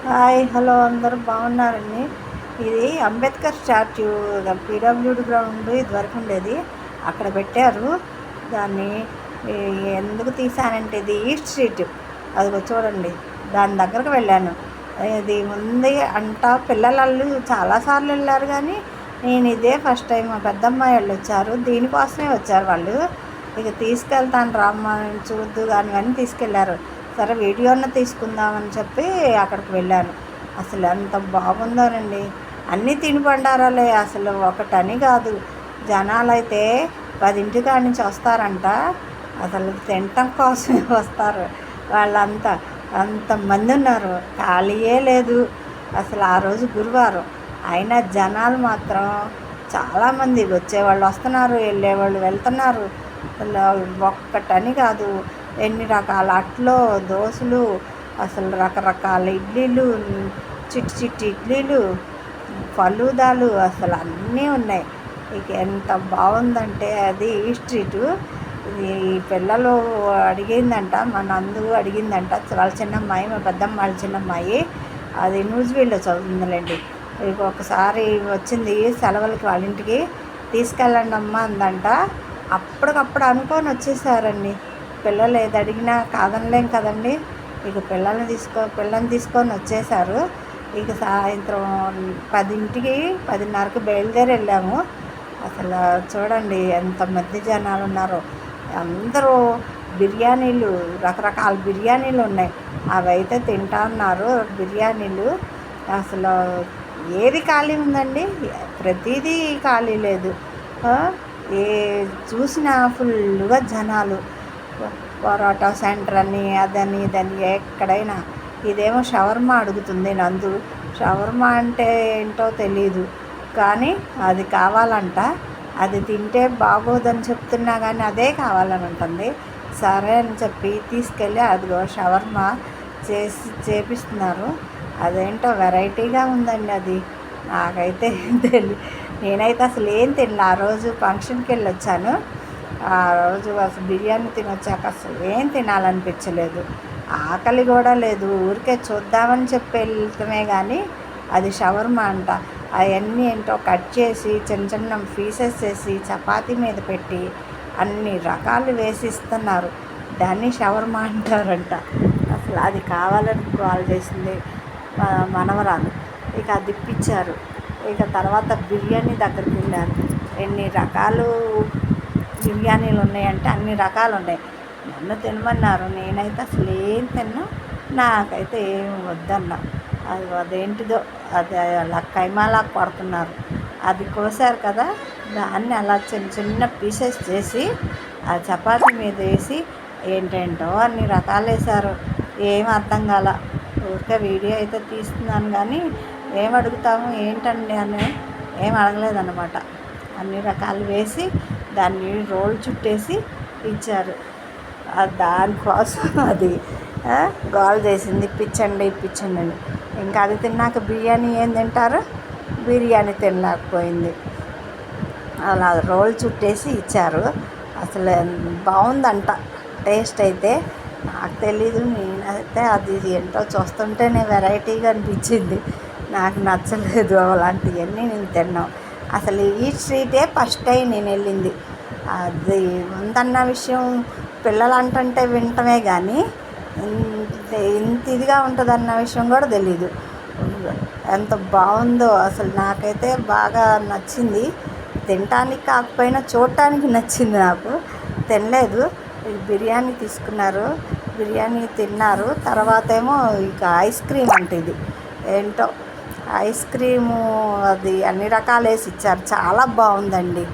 Hi hello అందరూ బాగున్నారండి. ఇది అంబేద్కర్ స్టాచ్యూ పీడబ్ల్యూడి గ్రౌండ్ ఇదివరకు ఉండేది, అక్కడ పెట్టారు. దాన్ని ఎందుకు తీసానంటే ఇది ఈస్ట్ స్ట్రీట్, అది చూడండి, దాని దగ్గరకు వెళ్ళాను. ఇది ఉంది అంట, పిల్లలు చాలాసార్లు వెళ్ళారు కానీ నేను ఇదే ఫస్ట్ టైం. మా పెద్దమ్మాయి వాళ్ళు వచ్చారు, దీనికోసమే వచ్చారు వాళ్ళు. ఇక తీసుకెళ్తాను రామ్మ చూద్దు కానీ తీసుకెళ్ళారు. సరే వీడియోని తీసుకుందామని చెప్పి అక్కడికి వెళ్ళాను. అసలు ఎంత బాగుందోనండి, అన్నీ తినుబండారాలే, అసలు ఒకటని కాదు. జనాలైతే 10 కాడి నుంచి వస్తారంట, అసలు తినటం కోసమే వస్తారు వాళ్ళంతా. అంతమంది ఉన్నారు, ఖాళీయే లేదు అసలు. ఆ రోజు గురువారం అయినా జనాలు మాత్రం చాలామంది వచ్చేవాళ్ళు వస్తున్నారు, వెళ్ళేవాళ్ళు వెళ్తున్నారు. అసలు ఒక్కటని కాదు, ఎన్ని రకాల అట్లు, దోశలు, అసలు రకరకాల ఇడ్లీలు, చిట్టి ఇడ్లీలు, ఫలూదాలు, అసలు అన్నీ ఉన్నాయి. ఇక ఎంత బాగుందంటే అది ఈ స్ట్రీటు. ఇది పిల్లలు అడిగిందంట, మా నందు అడిగిందంట, వాళ్ళ చిన్నమ్మాయి, మా పెద్దమ్మ వాళ్ళ చిన్నమ్మాయి, అది న్యూజివీడ్లో చదువుతుందిలేండి. ఇక ఒకసారి వచ్చింది సెలవులకి వాళ్ళ ఇంటికి, తీసుకెళ్ళండి అమ్మ అందంట. అప్పటికప్పుడు అనుకొని వచ్చేసారండి. పిల్లలు ఏది అడిగినా కాదనలేం కదండి. ఇక పిల్లల్ని తీసుకొని వచ్చేసారు. ఇక సాయంత్రం 10:30కి బయలుదేరి వెళ్ళాము. అసలు చూడండి ఎంతమంది జనాలు ఉన్నారో. అందరూ బిర్యానీలు, రకరకాల బిర్యానీలు ఉన్నాయి, అవైతే తింటా ఉన్నారు బిర్యానీలు. అసలు ఏది ఖాళీ ఉందండి, ప్రతిదీ ఖాళీ లేదు. ఏ చూసినా ఫుల్గా జనాలు. పరోటా సెంటర్ అని, అదని ఇదని, ఎక్కడైనా. ఇదేమో షవర్మా అడుగుతుంది నందు. షవర్మా అంటే ఏంటో తెలీదు కానీ అది కావాలంట. అది తింటే బాగోదని చెప్తున్నా కానీ అదే కావాలని ఉంటుంది. సరే అని చెప్పి తీసుకెళ్ళి అదిగో షవర్మా చేపిస్తున్నారు. అదేంటో వెరైటీగా ఉందండి అది. నాకైతే నేనైతే అసలు ఏం తినలే. ఆ రోజు ఫంక్షన్కి వెళ్ళి వచ్చాను. ఆ రోజు అసలు బిర్యానీ తినొచ్చాక అసలు ఏం తినాలనిపించలేదు, ఆకలి కూడా లేదు. ఊరికే చూద్దామని చెప్పి వెళ్తామే కానీ అది షవర్మా అంట. అవన్నీ ఏంటో కట్ చేసి చిన్న చిన్న పీసెస్ చేసి చపాతీ మీద పెట్టి అన్ని రకాలు వేసి ఇస్తున్నారు. దాన్ని షవర్మా అంటారంట. అసలు అది కావాలని కాల్ చేసింది మనవరాలు. ఇక అది ఇప్పించారు. ఇక తర్వాత బిర్యానీ దగ్గరికి వెళ్ళారు. ఎన్ని రకాలు బిర్యానీలు ఉన్నాయంటే అన్ని రకాలు ఉన్నాయి. నన్ను తినమన్నారు, నేనైతే అసలు ఏం తిన్నా, నాకైతే ఏం వద్దన్నా. అదేంటిదో అది అలా కైమాలా కొడుతున్నారు. అది కోసారు కదా, దాన్ని అలా చిన్న చిన్న పీసెస్ చేసి ఆ చపాతీ మీద వేసి ఏంటేంటో అన్ని రకాలు వేశారు. ఏం అర్థం కాల. ఊరికే వీడియో అయితే తీస్తున్నాను కానీ ఏం అడుగుతాము ఏంటండి అని ఏం అడగలేదన్నమాట. అన్ని రకాలు వేసి దాన్ని రోల్ చుట్టేసి ఇచ్చారు. దానికోసం అది గోల్ చేసింది, ఇప్పించండి అని. ఇంకా అది తిన్నాక బిర్యానీ ఏం తింటారు, బిర్యానీ తినలేకపోయింది. అలా రోల్ చుట్టేసి ఇచ్చారు. అసలు బాగుందంట టేస్ట్ అయితే. నాకు తెలీదు, నేనైతే అది ఏంటో చూస్తుంటేనే వెరైటీగా అనిపించింది. నాకు నచ్చలేదు అలాంటివన్నీ నేను తిన్నాం. అసలు ఈ స్ట్రీటే ఫస్ట్ టైం నేను వెళ్ళింది. అది ఉందన్న విషయం పిల్లలు అంటుంటే వింటమే కానీ ఇంత ఇదిగా ఉంటుందన్న విషయం కూడా తెలీదు. ఎంత బాగుందో అసలు, నాకైతే బాగా నచ్చింది. తినటానికి కాకపోయినా చూడటానికి నచ్చింది నాకు. తినలేదు. బిర్యానీ తీసుకున్నారు, బిర్యానీ తిన్నారు. తర్వాత ఏమో ఇక ఐస్ క్రీమ్ అంటే ఇది ఏంటో ఐస్ క్రీము, అది అన్ని రకాలు వేసి ఇచ్చారు, చాలా బాగుందండి.